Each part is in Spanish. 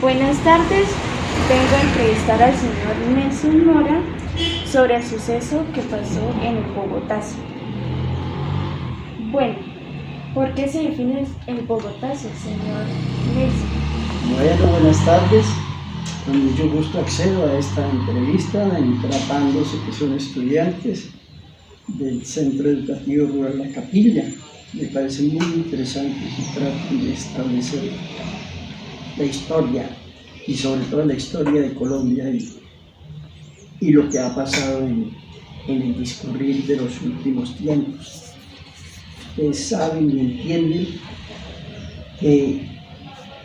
Buenas tardes, vengo a entrevistar al señor Nelson Mora sobre el suceso que pasó en el Bogotazo. Bueno, ¿por qué se define el Bogotazo, señor Nelson? Bueno, buenas tardes. Con mucho gusto accedo a esta entrevista, tratándose que son estudiantes del Centro Educativo Rural La Capilla. Me parece muy interesante que traten de establecer la historia y sobre todo la historia de Colombia y lo que ha pasado en el discurrir de los últimos tiempos. Ustedes saben y entienden que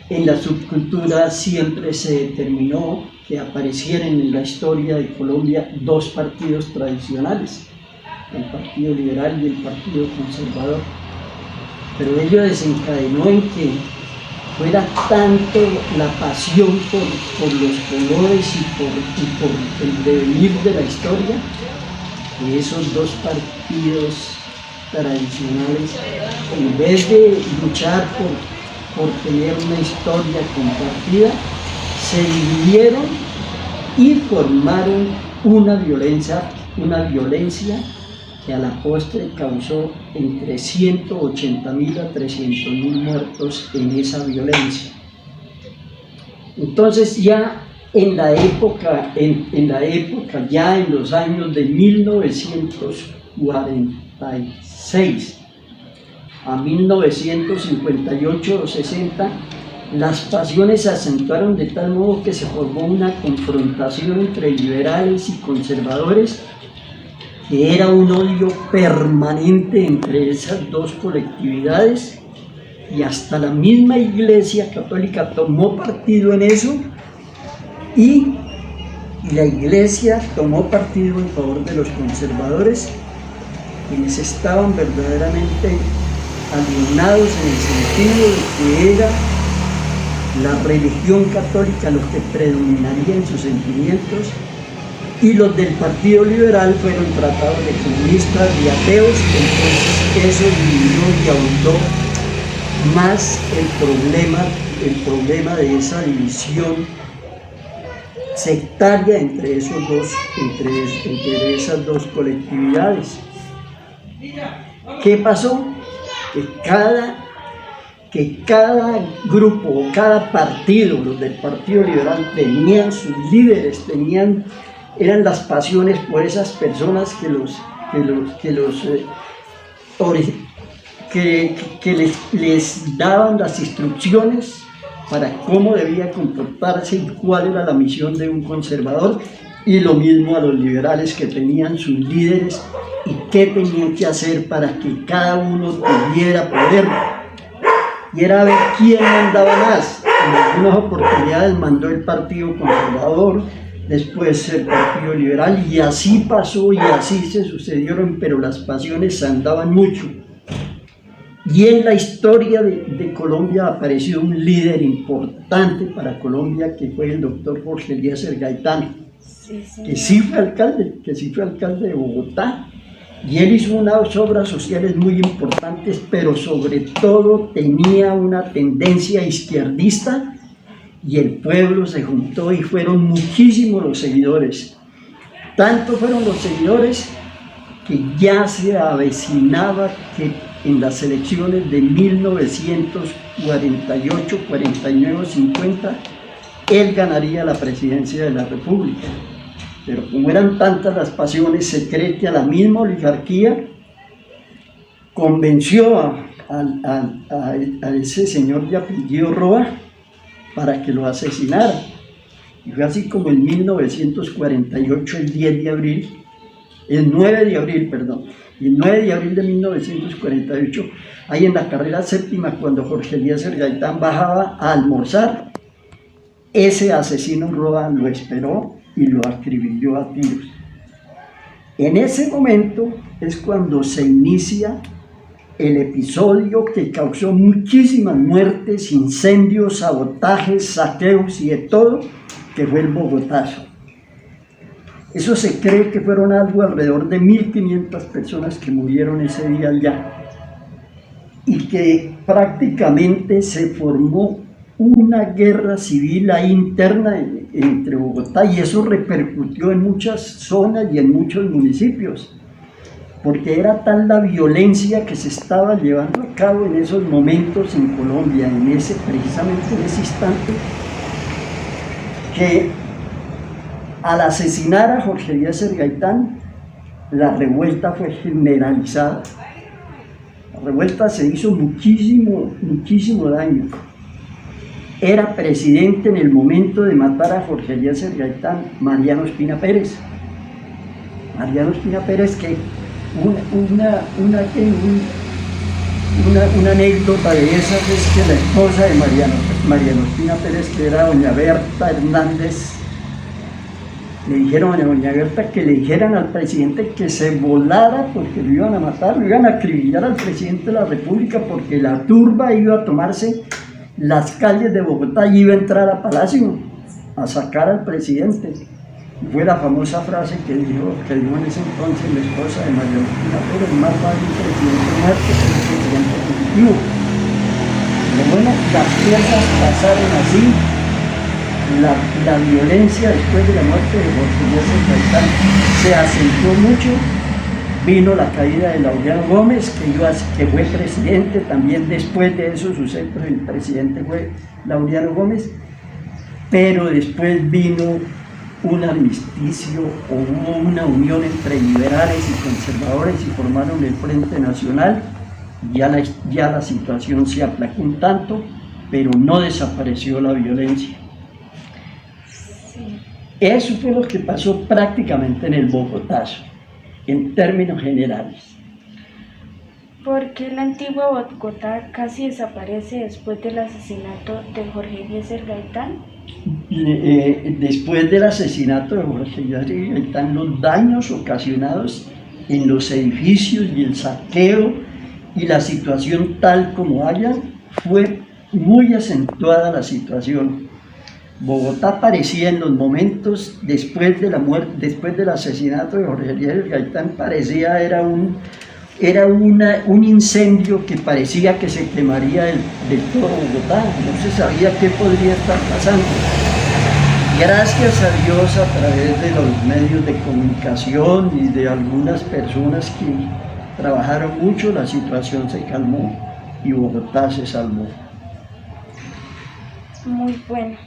en la subcultura siempre se determinó que aparecieran en la historia de Colombia dos partidos tradicionales, el Partido Liberal y el Partido Conservador. Pero ello desencadenó en que fuera tanto la pasión por los colores y por el devenir de la historia, que esos dos partidos tradicionales, en vez de luchar por tener una historia compartida, se dividieron y formaron una violencia que a la postre causó entre 180.000 a 300.000 muertos en esa violencia. Entonces ya en la época, ya en los años de 1946 a 1958 o 60, las pasiones se acentuaron de tal modo que se formó una confrontación entre liberales y conservadores, que era un odio permanente entre esas dos colectividades, y hasta la misma Iglesia Católica tomó partido en eso, y la Iglesia tomó partido en favor de los conservadores, quienes estaban verdaderamente alienados en el sentido de que era la religión católica lo que predominaría en sus sentimientos, y los del Partido Liberal fueron tratados de comunistas y ateos. Entonces eso dividió y ahondó más el problema de esa división sectaria entre esas dos colectividades. ¿Qué pasó? Que cada grupo o cada partido, los del Partido Liberal, tenían sus líderes, eran las pasiones por esas personas que les daban las instrucciones para cómo debía comportarse y cuál era la misión de un conservador, y lo mismo a los liberales, que tenían sus líderes y qué tenían que hacer para que cada uno tuviera poder. Y era ver quién mandaba más. En algunas oportunidades mandó el Partido Conservador, después el Partido Liberal, y así pasó y así se sucedieron, pero las pasiones andaban mucho. Y en la historia de Colombia apareció un líder importante para Colombia, que fue el doctor Jorge Eliezer Gaitán, que sí fue alcalde de Bogotá, y él hizo unas obras sociales muy importantes, pero sobre todo tenía una tendencia izquierdista, y el pueblo se juntó y fueron muchísimos los seguidores. Tanto fueron los seguidores que ya se avecinaba que en las elecciones de 1948, 49, 50, él ganaría la presidencia de la República. Pero como eran tantas las pasiones, se cree que a la misma oligarquía convenció a ese señor de apellido Roa para que lo asesinara. Y fue así como en 1948, el 9 de abril de 1948, ahí en la carrera séptima, cuando Jorge Eliezer Gaitán bajaba a almorzar, ese asesino Roa lo esperó y lo acribilló a tiros. En ese momento es cuando se inicia el episodio que causó muchísimas muertes, incendios, sabotajes, saqueos y de todo, que fue el Bogotazo. Eso se cree que fueron alrededor de 1.500 personas que murieron ese día allá, y que prácticamente se formó una guerra civil ahí interna entre Bogotá, y eso repercutió en muchas zonas y en muchos municipios, porque era tal la violencia que se estaba llevando a cabo en esos momentos en Colombia, precisamente en ese instante, que al asesinar a Jorge Eliezer Gaitán, la revuelta fue generalizada. La revuelta se hizo muchísimo daño. Era presidente en el momento de matar a Jorge Eliezer Gaitán Mariano Ospina Pérez. Mariano Ospina Pérez, que una anécdota de esas es que la esposa de Mariano Ospina Pérez, que era doña Berta Hernández, le dijeron a doña Berta que le dijeran al presidente que se volara porque lo iban a matar, lo iban a acribillar al presidente de la República, porque la turba iba a tomarse las calles de Bogotá y iba a entrar a Palacio a sacar al presidente. Y fue la famosa frase que dijo en ese entonces la esposa de Mariano Ospina Pérez: más vale un presidente muerto que un presidente fugitivo. Pero bueno, las cosas pasaron así. La violencia después de la muerte de Jorge Eliezer Gaitán se acentuó mucho. Vino la caída de Laureano Gómez, que fue presidente. También después de esos sucesos el presidente fue Laureano Gómez, pero después vino un armisticio, o hubo una unión entre liberales y conservadores y formaron el Frente Nacional. Ya la situación se aplacó un tanto, pero no desapareció la violencia. Eso fue lo que pasó prácticamente en el Bogotazo, en términos generales. ¿Por qué la antigua Bogotá casi desaparece después del asesinato de Jorge Eliezer Gaitán? Después del asesinato de Jorge Eliezer Gaitán, los daños ocasionados en los edificios y el saqueo y la situación tal como haya, fue muy acentuada la situación. Bogotá parecía en los momentos después de la muerte, después del asesinato de Jorge Eliezer Gaitán, era un incendio que parecía que se quemaría de todo Bogotá. No se sabía qué podría estar pasando. Gracias a Dios, a través de los medios de comunicación y de algunas personas que trabajaron mucho, la situación se calmó y Bogotá se salvó. Muy bueno.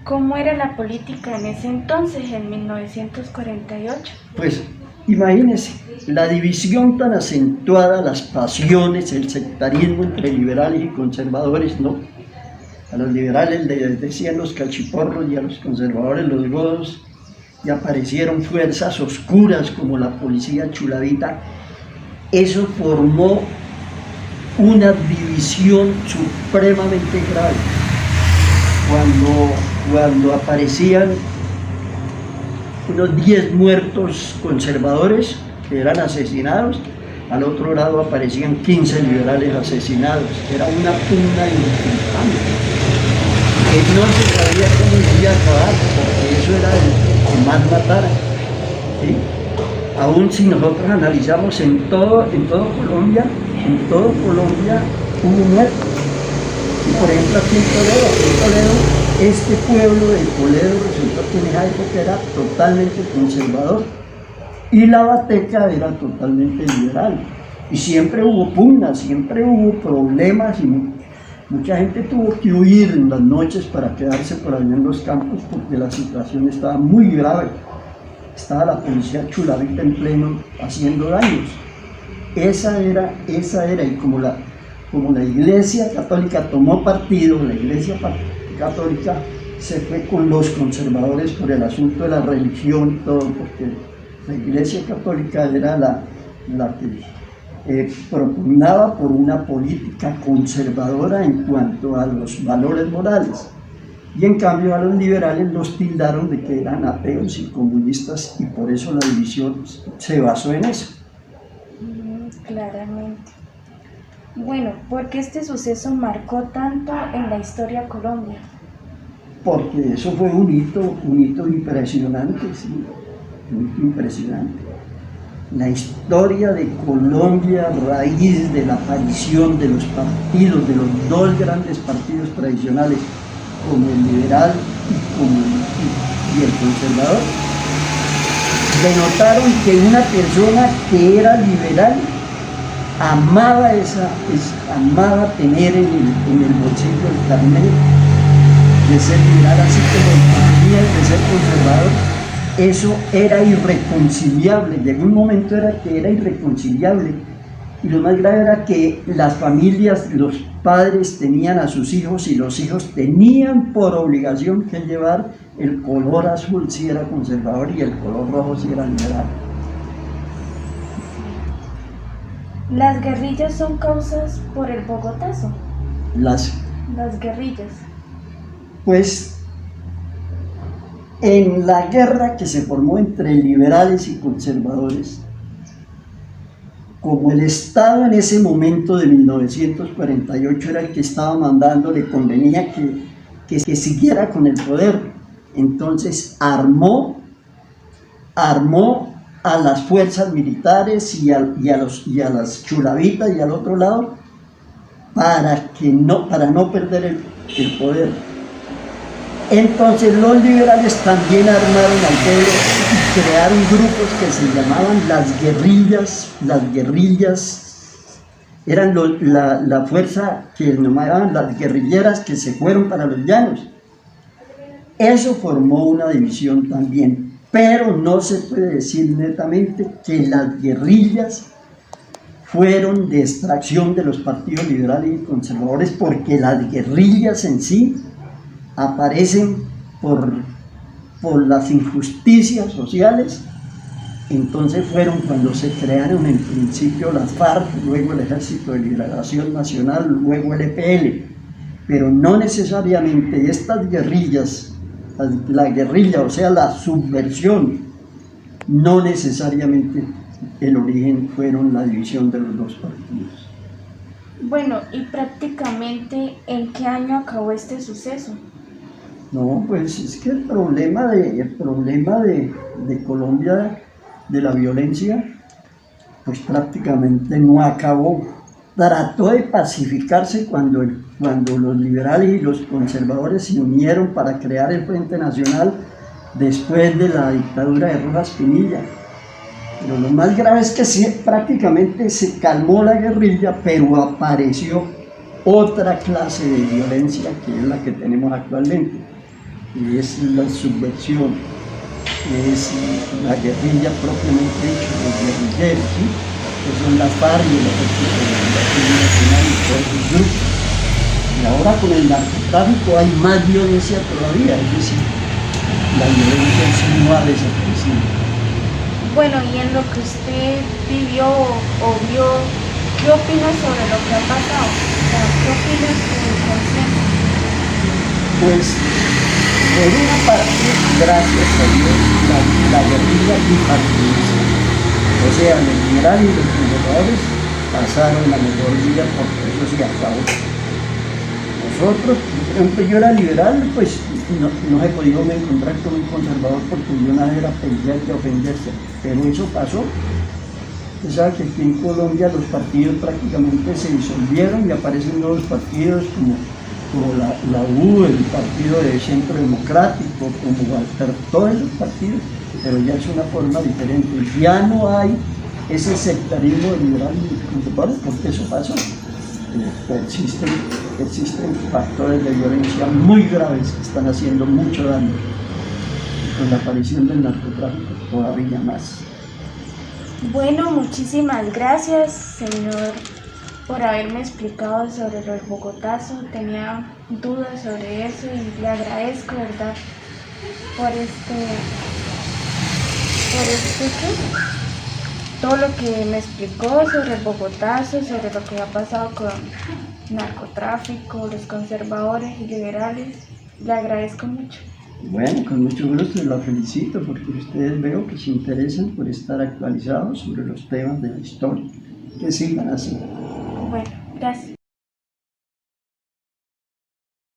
¿Cómo era la política en ese entonces, en 1948? Pues imagínense, la división tan acentuada, las pasiones, el sectarismo entre liberales y conservadores, ¿no? A los liberales les decían los cachiporros y a los conservadores los godos, y aparecieron fuerzas oscuras como la policía chulavita. Eso formó una división supremamente grave. Cuando aparecían unos 10 muertos conservadores que eran asesinados, al otro lado aparecían 15 liberales asesinados. Era una pugna infame, que no se sabía cómo iba a acabar, porque eso era el que más matara, ¿sí? Aún si nosotros analizamos en todo Colombia hubo muertos. Y por ejemplo aquí en Toledo, este pueblo de Toledo resultó que en esa época era totalmente conservador y la Bateca era totalmente liberal. Y siempre hubo pugnas, siempre hubo problemas y mucha gente tuvo que huir en las noches para quedarse por allá en los campos porque la situación estaba muy grave. Estaba la policía chulavita en pleno haciendo daños. Esa era, y como la Iglesia Católica tomó partido, la Iglesia Católica se fue con los conservadores por el asunto de la religión y todo, porque la Iglesia Católica era la que propugnaba por una política conservadora en cuanto a los valores morales. Y en cambio a los liberales los tildaron de que eran ateos y comunistas, y por eso la división se basó en eso. Claramente. Bueno, ¿por qué este suceso marcó tanto en la historia de Colombia? Porque eso fue un hito impresionante, sí, un hito impresionante. La historia de Colombia, a raíz de la aparición de los partidos, de los dos grandes partidos tradicionales, como el liberal y el conservador, denotaron que una persona que era liberal amaba tener en el bolsillo el carnet de ser liberal, así como tenía el de ser conservador. Eso era irreconciliable. Llegó un momento que era irreconciliable, y lo más grave era que las familias, los padres tenían a sus hijos y los hijos tenían por obligación que llevar el color azul si era conservador y el color rojo si era liberal. ¿Las guerrillas son causas por el Bogotazo? Las guerrillas. Pues en la guerra que se formó entre liberales y conservadores, como el Estado en ese momento de 1948 era el que estaba mandando, le convenía que siguiera con el poder, entonces armó a las fuerzas militares y a las chulavitas y al otro lado para no perder el poder. Entonces los liberales también armaron al pueblo y crearon grupos que se llamaban las guerrillas. Las guerrillas eran la fuerza que llamaban las guerrilleras, que se fueron para los llanos. Eso formó una división también, pero no se puede decir netamente que las guerrillas fueron de extracción de los partidos liberales y conservadores, porque las guerrillas en sí aparecen por las injusticias sociales. Entonces fueron cuando se crearon en principio las FARC, luego el Ejército de Liberación Nacional, luego el EPL, pero no necesariamente estas guerrillas, la guerrilla, o sea la subversión, no necesariamente el origen fueron la división de los dos partidos. Bueno, y prácticamente, ¿en qué año acabó este suceso? No, pues es que el problema de Colombia, de la violencia, pues prácticamente no acabó. Trató de pacificarse cuando los liberales y los conservadores se unieron para crear el Frente Nacional después de la dictadura de Rojas Pinilla. Pero lo más grave es que sí, prácticamente se calmó la guerrilla, pero apareció otra clase de violencia que es la que tenemos actualmente. Y es la subversión, es la guerrilla propiamente dicha, los guerrilleros, ¿sí? Que son las FARC y el Ejército de Liberación Nacional y todos esos grupos. Y ahora con el narcotráfico hay más violencia todavía, es decir, la violencia en sí no ha desaparecido. Bueno, y en lo que usted vivió o vio, ¿qué opina sobre lo que ha pasado? ¿Qué opina sobre el consenso? Pues, por una parte, gracias a Dios, la guerrilla bipartidista, o sea, los liberales y los conservadores pasaron la mejor vida porque eso se acabó. Nosotros, por ejemplo, yo era liberal, pues no he podido encontrar con un conservador porque yo nada era pensar que ofenderse, pero eso pasó. Usted sabe que aquí en Colombia los partidos prácticamente se disolvieron y aparecen nuevos partidos como la U, el Partido de Centro Democrático, como Walter, todos esos partidos, pero ya es una forma diferente. Ya no hay ese sectarismo de liberales y conservadores porque eso pasó. Existen factores de violencia muy graves que están haciendo mucho daño. Y con la aparición del narcotráfico todavía más. Bueno, muchísimas gracias, señor, por haberme explicado sobre el Bogotazo. Tenía dudas sobre eso y le agradezco, ¿verdad?, por todo lo que me explicó sobre el Bogotazo, sobre lo que ha pasado con narcotráfico, los conservadores y liberales. Le agradezco mucho. Bueno, con mucho gusto, la felicito porque ustedes veo que se interesan por estar actualizados sobre los temas de la historia. Que sigan así. Bueno, gracias.